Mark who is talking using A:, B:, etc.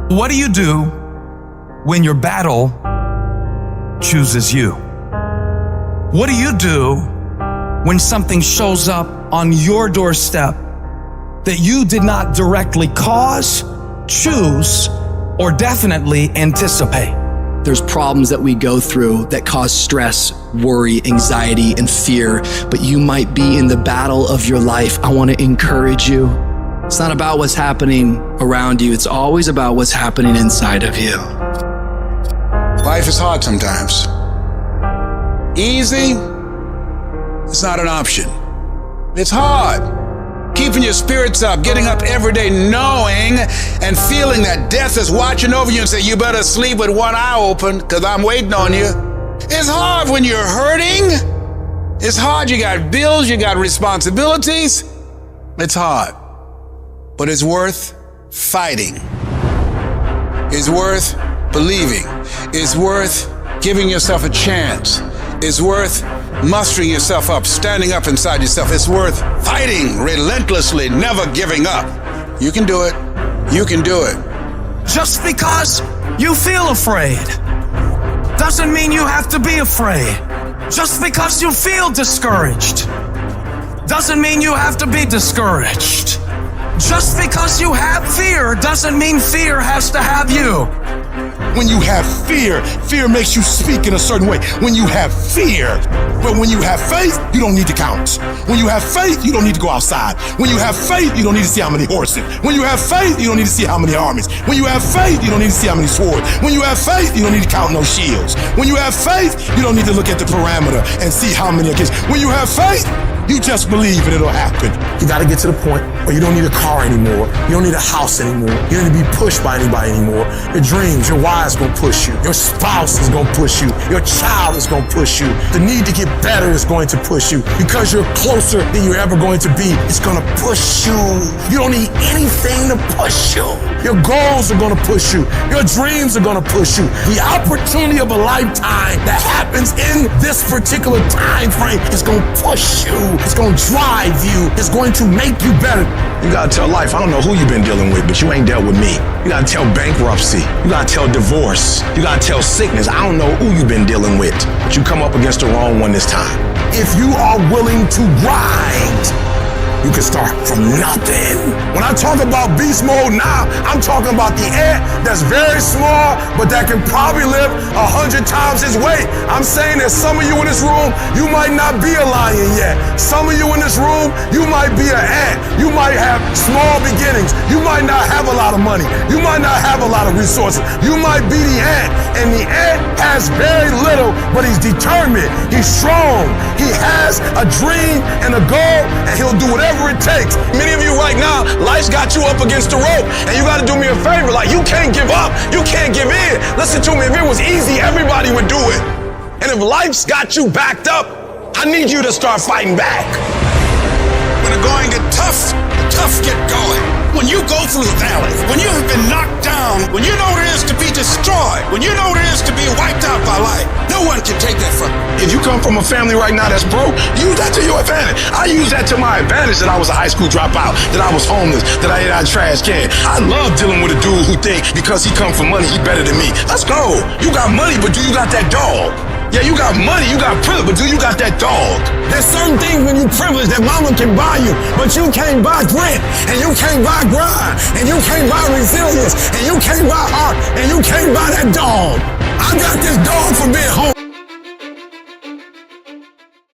A: What do you do when your battle chooses you? What do you do when something shows up on your doorstep that you did not directly cause, choose, or definitely anticipate?
B: There's problems that we go through that cause stress, worry, anxiety, and fear, but you might be in the battle of your life. I want to encourage you. It's not about what's happening around you. It's always about what's happening inside of you.
C: Life is hard sometimes. Easy, it's not an option. It's hard. Keeping your spirits up, getting up every day knowing and feeling that death is watching over you and say, you better sleep with one eye open because I'm waiting on you. It's hard when you're hurting. It's hard. You got bills, you got responsibilities. It's hard. But it's worth fighting. It's worth believing. It's worth giving yourself a chance. It's worth mustering yourself up, standing up inside yourself. It's worth fighting relentlessly, never giving up. You can do it. You can do it.
A: Just because you feel afraid doesn't mean you have to be afraid. Just because you feel discouraged doesn't mean you have to be discouraged. Just because you have fear doesn't mean fear has to have you.
D: When you have fear, fear makes you speak in a certain way. When you have fear, but when you have faith, you don't need to count. When you have faith, you don't need to go outside. When you have faith, you don't need to see how many horses. When you have faith, you don't need to see how many armies. When you have faith, you don't need to see how many swords. When you have faith, you don't need to count no shields. When you have faith, you don't need to look at the parameter and see how many against. When you have faith, you just believe and it'll happen. You gotta get to the point where you don't need a car anymore. You don't need a house anymore. You don't need to be pushed by anybody anymore. Your dreams, your wives gonna push you. Your spouse is gonna push you. Your child is gonna push you. The need to get better is going to push you. Because you're closer than you're ever going to be, it's gonna push you. You don't need anything to push you. Your goals are gonna push you. Your dreams are gonna push you. The opportunity of a lifetime that happens in this particular time frame is gonna push you. It's going to drive you. It's going to make you better. You got to tell life, I don't know who you've been dealing with, but you ain't dealt with me. You got to tell bankruptcy. You got to tell divorce. You got to tell sickness. I don't know who you've been dealing with, but you come up against the wrong one this time. If you are willing to grind, you can start from nothing. When I talk about beast mode now, I'm talking about the ant that's very small, but that can probably lift 100 times his weight. I'm saying that some of you in this room, you might not be a lion yet. Some of you in this room, you might be an ant. You might have small beginnings. You might not have a lot of money. You might not have a lot of resources. You might be the ant, and the ant has very little, but he's determined. He's strong. He has a dream and a goal, and he'll do whatever it takes. Many of you right now, life's got you up against the rope, and you got to do me a favor. Like, you can't give up. You can't give in. Listen to me. If it was easy, everybody would do it. And if life's got you backed up, I need you to start fighting back.
C: When the going get tough, tough get going. When you go through the valley, when you have been knocked down, when you know what it is to be destroyed, when you know what it is to be wiped out by life, no one can take that from you.
D: If you come from a family right now that's broke, use that to your advantage. I use that to my advantage that I was a high school dropout, that I was homeless, that I ate out of trash can. I love dealing with a dude who think because he come from money, he better than me. Let's go. You got money, but do you got that dog? Yeah, you got money, you got privilege, but do you got that dog? There's certain things when you privilege that mama can buy you, but you can't buy grit, and you can't buy grind, and you can't buy resilience, and you can't buy heart, and you can't buy that dog. I got this dog for being home.